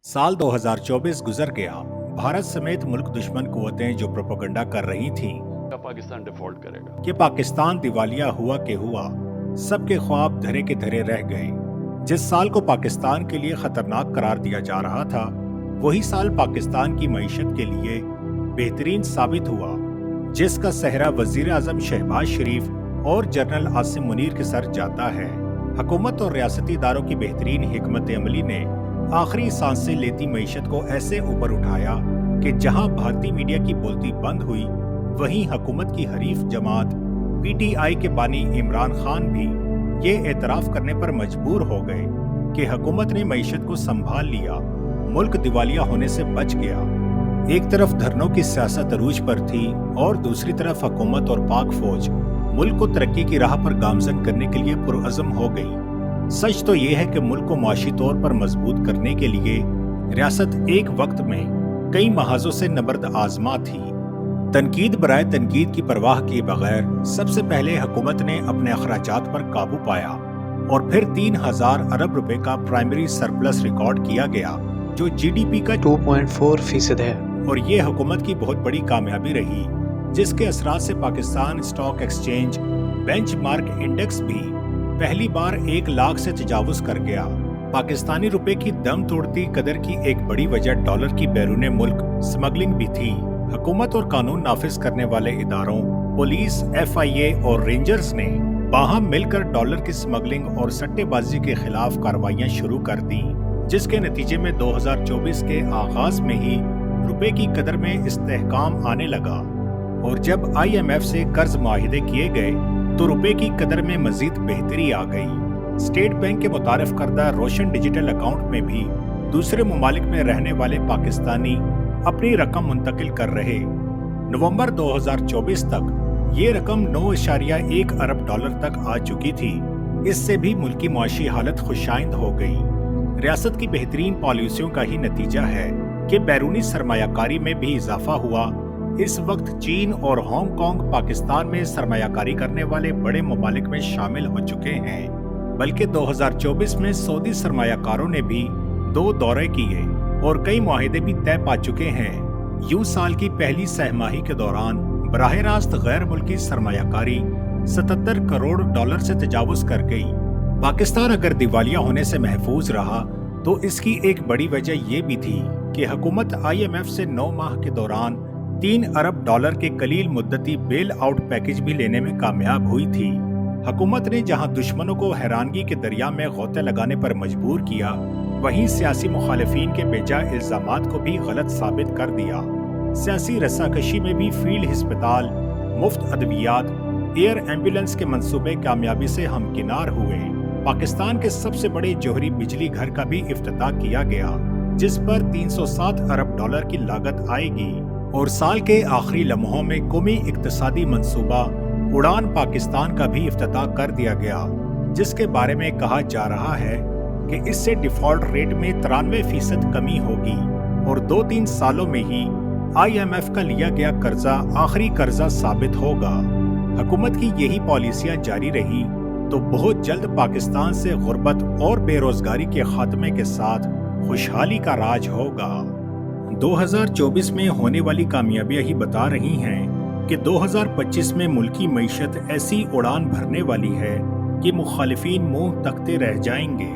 साल 2024 गुजर गया। भारत समेत मुल्क दुश्मन कुव्वतें जो प्रोपेगेंडा कर रही थीं पाकिस्तान डिफॉल्ट करेगा कि पाकिस्तान दिवालिया हुआ के हुआ, सबके ख्वाब धरे के धरे रह गए। जिस साल को पाकिस्तान के लिए खतरनाक करार दिया जा रहा था, वही साल पाकिस्तान की मईशत के लिए बेहतरीन साबित हुआ, जिसका सहरा वजीर आजम शहबाज शरीफ और जनरल आसिम मुनीर के सर जाता है। हुकूमत और रियासती इदारों की बेहतरीन हिकमत अमली ने आखिरी सांसें लेती मईशत को ऐसे ऊपर उठाया कि जहां भारतीय मीडिया की बोलती बंद हुई, वहीं हुकूमत की हरीफ जमात पीटीआई के बानी इमरान खान भी ये एतराफ करने पर मजबूर हो गए कि हुकूमत ने मईशत को संभाल लिया, मुल्क दिवालिया होने से बच गया। एक तरफ धरनों की सियासत अरूज पर थी और दूसरी तरफ हुकूमत और पाक फौज मुल्क को तरक्की की राह पर गामजन करने के लिए पुरअज़म हो गई। सच तो ये है कि मुल्क को मुआशी तौर पर मजबूत करने के लिए रियासत एक वक्त में कई महाजों से नबर्द आजमा थी। तनकीद बराए तनकीद की परवाह किए बगैर सबसे पहले हुकूमत ने अपने अखराजात पर काबू पाया और फिर 3000 अरब रुपए का प्राइमरी सरप्लस रिकॉर्ड किया गया, जो जीडीपी का 2.4% है। और ये हुकूमत की बहुत बड़ी कामयाबी रही, जिसके असरात से Pakistan stock exchange benchmark index भी पहली बार 1 लाख से तजावुज कर गया। पाकिस्तानी रुपए की दम तोड़ती कदर की एक बड़ी वजह डॉलर की बैरूने मुल्क स्मगलिंग भी थी। हुकूमत और कानून नाफिज करने वाले इदारों, पुलिस, FIA और रेंजर्स ने बाहम मिलकर डॉलर की स्मगलिंग और सट्टेबाजी के खिलाफ कार्रवाइयां शुरू कर दी, जिसके नतीजे में 2024 के आगाज में ही रुपए की कदर में इस्तेहकाम आने लगा और जब IMF से कर्ज मुआहिदे किए गए तो रुपए की कदर में मजीद बेहतरी आ गई। स्टेट बैंक के मुतारिफ करदा रोशन डिजिटल अकाउंट में भी दूसरे ममालिक में रहने वाले पाकिस्तानी अपनी रकम मुंतकिल कर रहे। नवंबर 2024 तक ये रकम 9.1 अरब डॉलर तक आ चुकी थी। इससे भी मुल्की मुआशी हालत खुशाइंद हो गई। रियासत की बेहतरीन पॉलिसियों का ही नतीजा है कि बैरूनी सरमायाकारी में भी इजाफा हुआ। इस वक्त चीन और हांगकांग पाकिस्तान में सरमायाकारी करने वाले बड़े ममालिक में शामिल हो चुके हैं, बल्कि 2024 में सऊदी सरमायाकारों ने भी 2 दौरे किए और कई मुआहिदे भी तय पा चुके हैं। यूं साल की पहली सहमाही के दौरान बराह रास्त गैर मुल्की सरमायाकारी 77 करोड़ डॉलर से तजावुज कर गई। पाकिस्तान अगर दिवालिया होने से महफूज रहा तो इसकी एक बड़ी वजह ये भी थी कि हुकूमत IMF से 9 माह के दौरान 3 अरब डॉलर के कलील मुद्दती बेल आउट पैकेज भी लेने में कामयाब हुई थी। हुकूमत ने जहां दुश्मनों को हैरानगी के दरिया में गोते लगाने पर मजबूर किया, वहीं सियासी मुखालिफिन के बेजा इल्जामात को भी गलत साबित कर दिया। सियासी रस्साकशी में भी फील्ड हिस्पताल, मुफ्त अद्वियात, एयर एम्बुलेंस के मंसूबे कामयाबी से हमकिनार हुए। पाकिस्तान के सबसे बड़े जोहरी बिजली घर का भी इफ्तिताह किया गया, जिस पर 307 अरब डॉलर की लागत आएगी। और साल के आखिरी लम्हों में कौमी इक्तिसादी मंसूबा उड़ान पाकिस्तान का भी इफ्तिताह कर दिया गया, जिसके बारे में कहा जा रहा है कि इससे डिफॉल्ट रेट में 93% कमी होगी और 2-3 सालों में ही IMF का लिया गया कर्जा आखिरी कर्जा साबित होगा। हुकूमत की यही पॉलिसियां जारी रही तो बहुत जल्द पाकिस्तान से गुर्बत और बेरोजगारी के खात्मे के साथ खुशहाली का राज होगा। 2024 में होने वाली कामयाबियां ही बता रही हैं कि 2025 में मुल्की मईशत ऐसी उड़ान भरने वाली है कि मुखालिफिन मुंह तकते रह जाएंगे।